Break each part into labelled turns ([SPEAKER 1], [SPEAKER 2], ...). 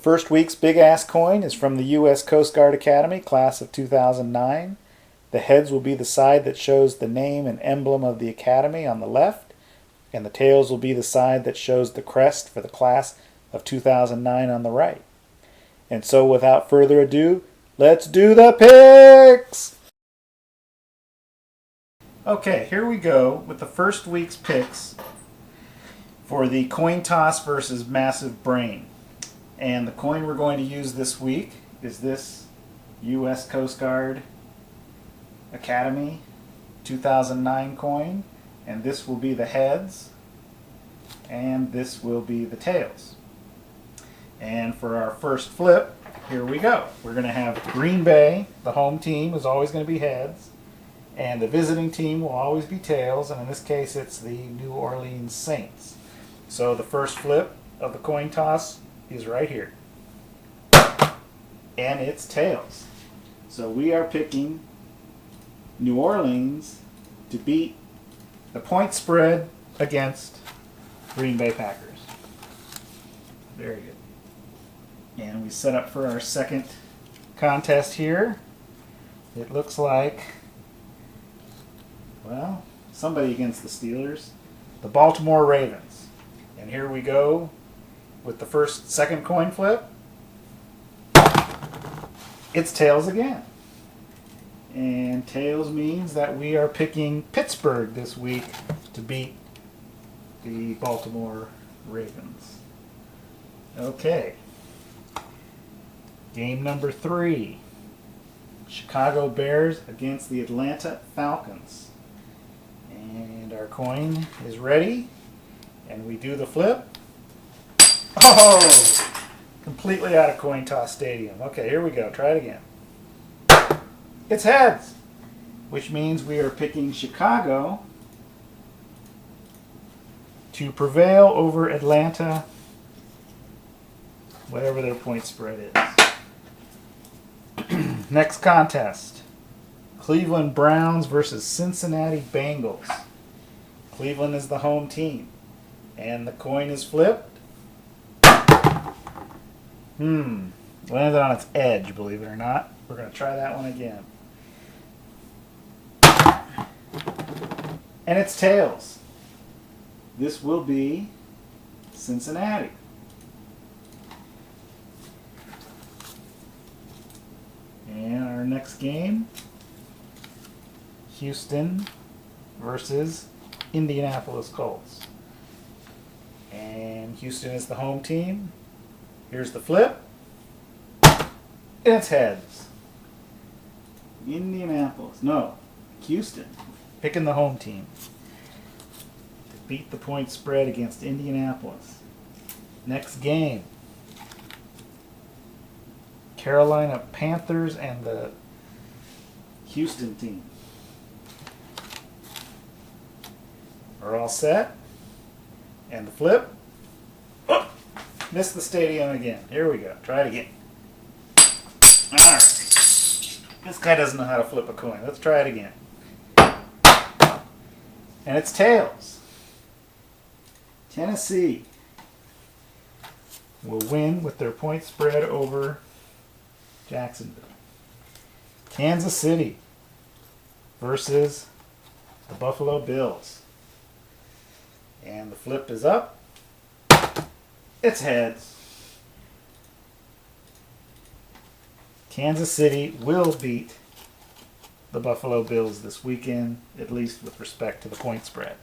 [SPEAKER 1] first week's Big Ass coin is from the U.S. Coast Guard Academy, class of 2009. The heads will be the side that shows the name and emblem of the Academy on the left, and the tails will be the side that shows the crest for the class of 2009 on the right. And so without further ado, let's do the picks! Okay, here we go with the first week's picks for the coin toss versus massive brain. And the coin we're going to use this week is this U.S. Coast Guard Academy 2009 coin. And this will be the heads, and this will be the tails. And for our first flip, here we go. We're going to have Green Bay, the home team, is always going to be heads. And the visiting team will always be tails, and in this case it's the New Orleans Saints. So the first flip of the coin toss is right here. And it's tails. So we are picking New Orleans to beat the point spread against Green Bay Packers. Very good. And we set up for our second contest here. It looks like, well, somebody against the Steelers. The Baltimore Ravens. And here we go with the second coin flip. It's tails again. And tails means that we are picking Pittsburgh this week to beat the Baltimore Ravens. Okay. Game number 3. Chicago Bears against the Atlanta Falcons. And our coin is ready. And we do the flip. Oh! Completely out of coin toss stadium. Okay, here we go. Try it again. It's heads, which means we are picking Chicago to prevail over Atlanta, whatever their point spread is. Next contest. Cleveland Browns versus Cincinnati Bengals. Cleveland is the home team. And the coin is flipped. Landed on its edge, believe it or not. We're going to try that one again. And it's tails. This will be Cincinnati. And our next game, Houston versus Indianapolis Colts. And Houston is the home team. Here's the flip. And it's heads. Houston. Picking the home team to beat the point spread against Indianapolis. Next game. Carolina Panthers and the Houston team. Are all set. And the flip. Oh, missed the stadium again. Here we go. Try it again. Alright. This guy doesn't know how to flip a coin. Let's try it again. And it's tails. Tennessee will win with their point spread over Jacksonville. Kansas City versus the Buffalo Bills. And the flip is up. It's heads. Kansas City will beat the Buffalo Bills this weekend, at least with respect to the point spread.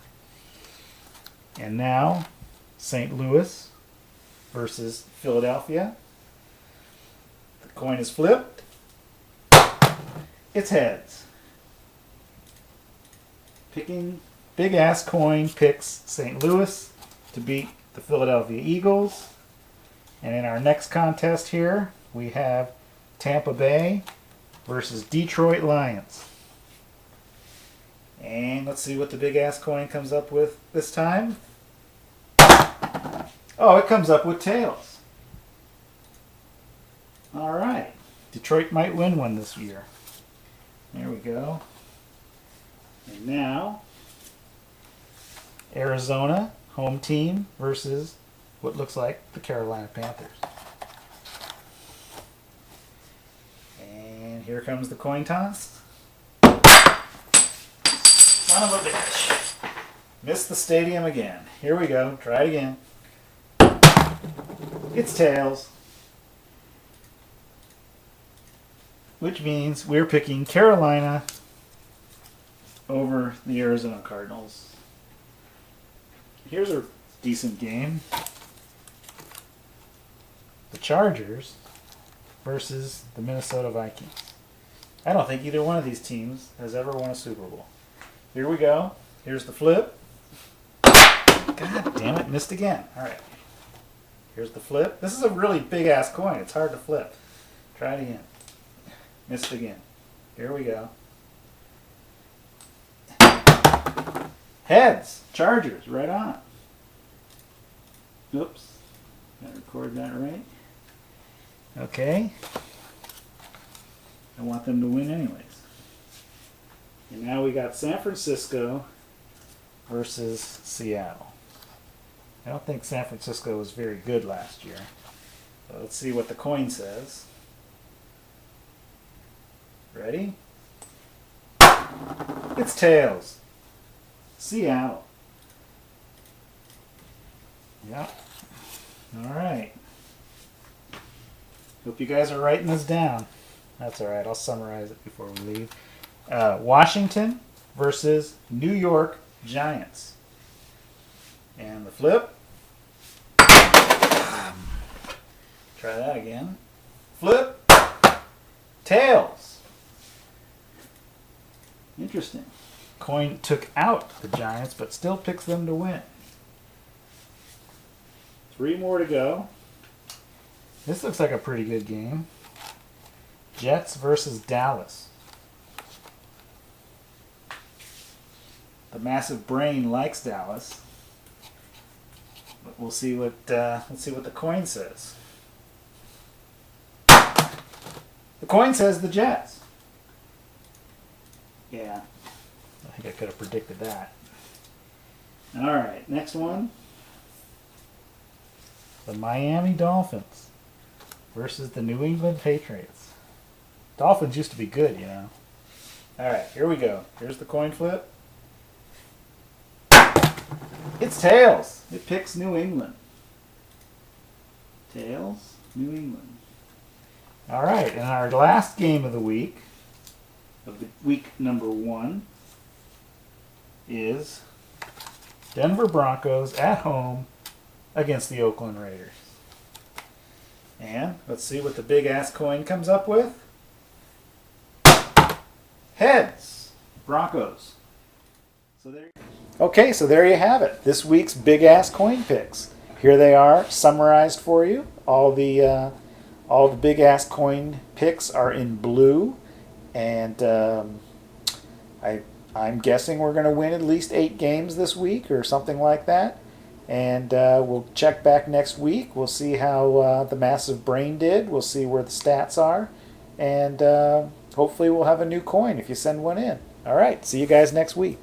[SPEAKER 1] And now, St. Louis versus Philadelphia. The coin is flipped. It's heads. Picking Big Ass Coin picks St. Louis to beat the Philadelphia Eagles. And in our next contest here, we have Tampa Bay versus Detroit Lions. And let's see what the Big Ass Coin comes up with this time. Oh, it comes up with tails. All right. Detroit might win one this year. There we go. And now, Arizona, home team, versus what looks like the Carolina Panthers. here comes the coin toss. Son of a bitch. Missed the stadium again. Here we go. Try it again. It's tails. Which means we're picking Carolina over the Arizona Cardinals. Here's a decent game. The Chargers versus the Minnesota Vikings. I don't think either one of these teams has ever won a Super Bowl. Here we go. Here's the flip. God damn it, missed again. All right. Here's the flip. This is a really big ass coin. It's hard to flip. Try it again. Missed again. Here we go. Heads. Chargers. Right on. Oops. Gotta record that right. Okay. I want them to win anyways. And now we got San Francisco versus Seattle. I don't think San Francisco was very good last year. So let's see what the coin says. Ready? It's tails. Seattle. Yep. All right. Hope you guys are writing this down. That's all right. I'll summarize it before we leave. Washington versus New York Giants. And the flip. Try that again. Flip. Tails. Interesting. Coin took out the Giants, but still picks them to win. 3 more to go. This looks like a pretty good game. Jets versus Dallas. The massive brain likes Dallas. But we'll see what let's see what the coin says. The coin says the Jets. Yeah, I think I could have predicted that. All right, next one. The Miami Dolphins versus the New England Patriots. Dolphins used to be good, you know. All right, here we go. Here's the coin flip. It's tails. It picks New England. Tails, New England. All right, and our last game of the week, week number 1, is Denver Broncos at home against the Oakland Raiders. And let's see what the big ass coin comes up with. Heads. Broncos. So there. Okay, so there you have it. This week's big ass coin picks. Here they are, summarized for you. All the big ass coin picks are in blue, and I'm guessing we're going to win at least 8 games this week or something like that. And we'll check back next week. We'll see how the massive brain did. We'll see where the stats are, and hopefully we'll have a new coin if you send one in. All right, see you guys next week.